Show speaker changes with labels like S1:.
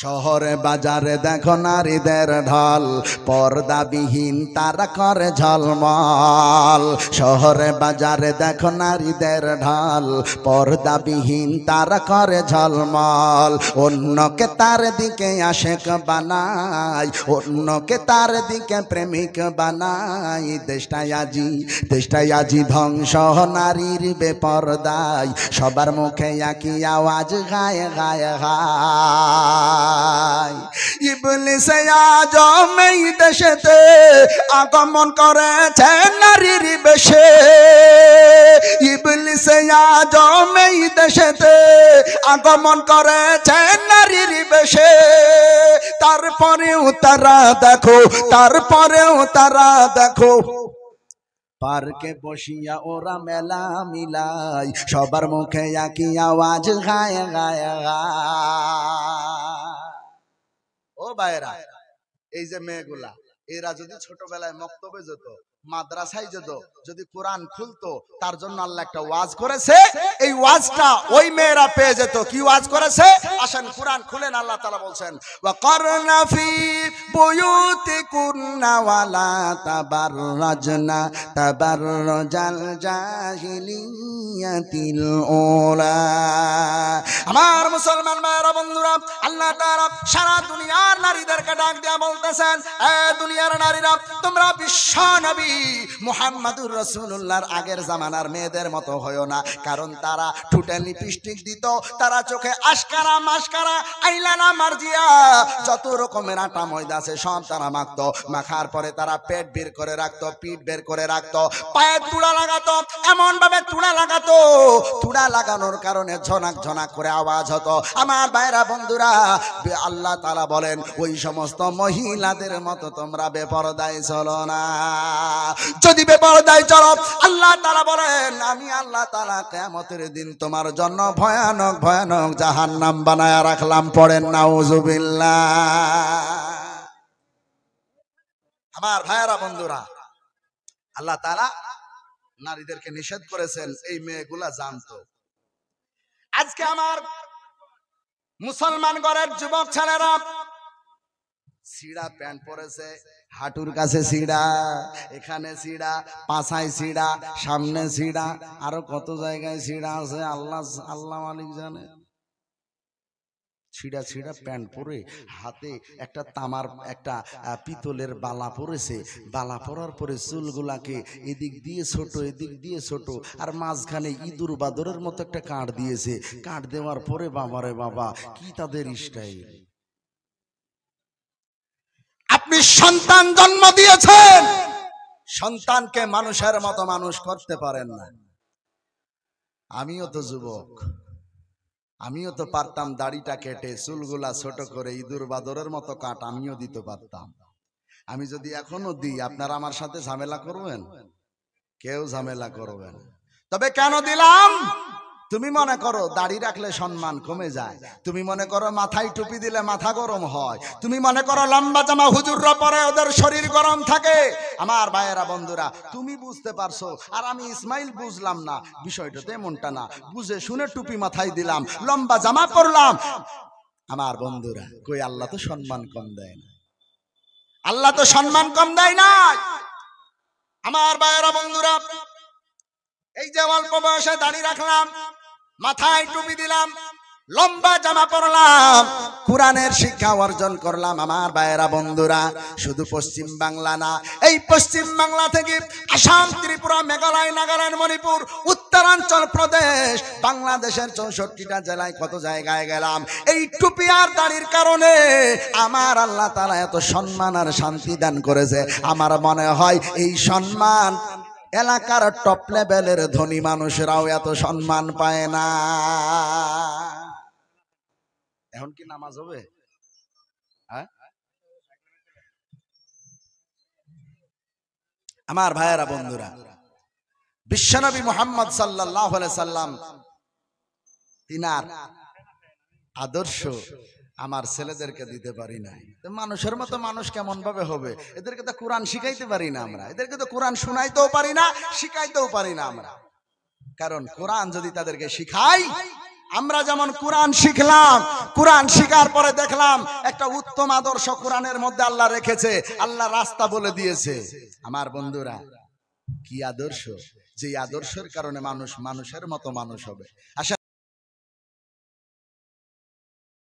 S1: শহরে বাজারে দেখো নারীদের ঢল, পর্দাবিহীন তারা করে ঝলমল। শহরে বাজারে দেখো নারীদের ঢল, পর্দাবিহীন তারা করে ঝলমল। অন্যকে তার দিকে আশেক বানাই, অন্যকে তার দিকে প্রেমিক বানাই। দেশটাই আজি ধ্বংস নারীর বেপরদায়, সবার মুখে একই আওয়াজ গায়ে গায়ে গায়। ইবলিস আজম এই দেশেতে আগমন করেছে নারীর বেশে, ইবলিস আজম এই দেশেতে আগমন করেছে নারীর বেশে। তারপরেও তারা দেখো পার্কে বসিয়া ওরা মেলা মিলাই, সবার মুখে একই আওয়াজ গায়ে গায়ে গায়। ও ভাইরা, এই যে মেয়েগুলা, এরা যদি ছোটবেলায় মক্তবে যেত, মাদ্রাসায় যেত, যদি কোরআন খুলতো, তার জন্য আল্লাহ একটা ওয়াজ করেছে। এই ওয়াজটা ওই মেয়েরা পেয়ে যেত। কি ওয়াজ করেছে? আসেন কোরআন খুলেন। আল্লাহ তাআলা বলছেন, ওয়াকারনা ফি বুয়ুতিকুন্না ওয়ালা তাবাররাজনা তাবাররুজাল জাহিলিয়াতিল উলা। আমার মুসলমান ভাইরা বন্ধুরা, আল্লাহ তাআলা সারা দুনিয়ার নারীদেরকে ডাক দিয়া বলতেছেন, এ দুনিয়ার নারীরা, তোমরা বিশ্ব নবী মুহাম্মাদুর রাসূলুল্লাহর আগের জামানার মেয়েদের মতো হয়ো না। কারণ তারা ঠোঁটে লিপস্টিক দিত, তারা চোখে আশকারা মাসকারা আইলানা মার্জিয়া যত রকমের আটা ময়দা আছে সব তারা মাখতো। মাখার পরে তারা পেট বের করে রাখতো, পিঠ বের করে রাখতো, পায়ে তুড়া লাগাতো, এমন ভাবে তুড়া লাগাতো, তুড়া লাগানোর কারণে ঝনাক ঝনাক করে আওয়াজ হতো। আমার ভাইরা বন্ধুরা, আল্লাহ তাআলা বলেন, ওই সমস্ত মহিলাদের মতো তোমরা বেপরদায় চলো না। যদি বেপরদায় চলো, আল্লাহ তাআলা বলেন, আমি আল্লাহ তাআলা কিয়ামতের দিন তোমার জন্য ভয়ানক ভয়ানক জাহান্নাম বানায়া রাখলাম। পড়েন নাউজুবিল্লাহ। আমার ভাইরা বন্ধুরা, আল্লাহ তাআলা নারীদেরকে নিষেধ করেছেন, এই মেয়েগুলা জানতো। আজকে আমার মুসলমান ঘরের যুবক ছেলেরা সিড়া প্যান্ট পরেছে, হাঁটুর কাছে সিড়া, এখানে সিড়া, পাছায় সিড়া, সামনে সিড়া, আরো কত জায়গায় সিড়া আছে আল্লাহ মালিক জানে। ছিড়া ছিড়া প্যান্ট পরে, হাতে একটা তামার একটা পিতলের বালা পরেছে। বালা পরার পরে চুলগুলাকে এদিক দিয়ে ছোট এদিক দিয়ে ছোট, আর মাঝখানে ইঁদুর বাদরের মতো একটা কাঠ দিয়েছে। কাঠ দেওয়ার পরে বাবারে বাবা, কি তাদের স্টাইল! আপনি সন্তান জন্ম দিয়েছেন, সন্তানকে মানুষের মতো মানুষ করতে পারেন না। আমিও তো যুবক, আমিও তো পারতাম দাড়িটা কেটে চুলগুলা ছোট করে ইঁদুর বাদরের মতো কাট আমিও দিতে পারতাম। আমি যদি এখনো দিই, আপনারা আমার সাথে ঝামেলা করবেন? কেউ ঝামেলা করবেন। তবে কেন দিলাম? তুমি মনে করো দাড়ি রাখলে সম্মান কমে যায়, তুমি মনে করো মাথায় টুপি দিলে মাথা গরম হয়, তুমি মনে করো লম্বা জামা হুজুররা পরে ওদের শরীর গরম থাকে। আমার ভাইয়েরা বন্ধুরা, তুমি বুঝতে পারছো, আর আমি ইসমাইল বুঝলাম না। বিষয়টা তো এমনটা না, বুঝে শুনে টুপি মাথায় দিলাম, লম্বা জামা পরলাম। আমার বন্ধুরা, কই আল্লাহ তো সম্মান কম দেয় না, আল্লাহ তো সম্মান কম দেয় না। আমার ভাইয়েরা বন্ধুরা, এই যে অল্প বয়সে দাড়ি রাখলাম, মাথায় টুপি দিলাম, লম্বা জামা পরলাম, কোরআনের শিক্ষা অর্জন করলাম। আমার ভাইয়েরা বন্ধুরা, শুধু পশ্চিম বাংলা না, এই পশ্চিম বাংলা থেকে আসাম, ত্রিপুরা, মেঘালয়, নাগাল্যান্ড, মণিপুর, উত্তরাঞ্চল প্রদেশ, বাংলাদেশের 64টা জেলায় কত জায়গায় গেলাম। এই টুপি আর দাড়ির কারণে আমার আল্লাহ তাআলা এত সম্মান আর শান্তি দান করেছে। আমার মনে হয় এই সম্মান এলাকার টপ লেভেলের ধনী মানুষরাও এত সম্মান পায় না। এখন কি নামাজ হবে? আমার ভাইয়েরা বন্ধুরা, বিশ্বনবী মুহাম্মদ সাল্লাল্লাহু আলাইহি সাল্লাম তিনার আদর্শ আমার ছেলেদেরকে দিতে পারি না। মানুষের মতো মানুষ কেমন ভাবে হবে? এদেরকে তো কোরআন শিখাইতে পারি না আমরা, এদেরকে তো কোরআন শোনাইতেও পারি না, শিখাইতেও পারি না আমরা। কারণ কোরআন যদি তাদেরকে শিখাই, আমরা যেমন কোরআন শিখলাম, কোরআন শিখার পরে দেখলাম একটা উত্তম আদর্শ কোরআনের মধ্যে আল্লাহ রেখেছে, আল্লাহ রাস্তা বলে দিয়েছে। আমার বন্ধুরা, কি আদর্শ! যে আদর্শের কারণে মানুষ মানুষের মতো মানুষ হবে। আসেন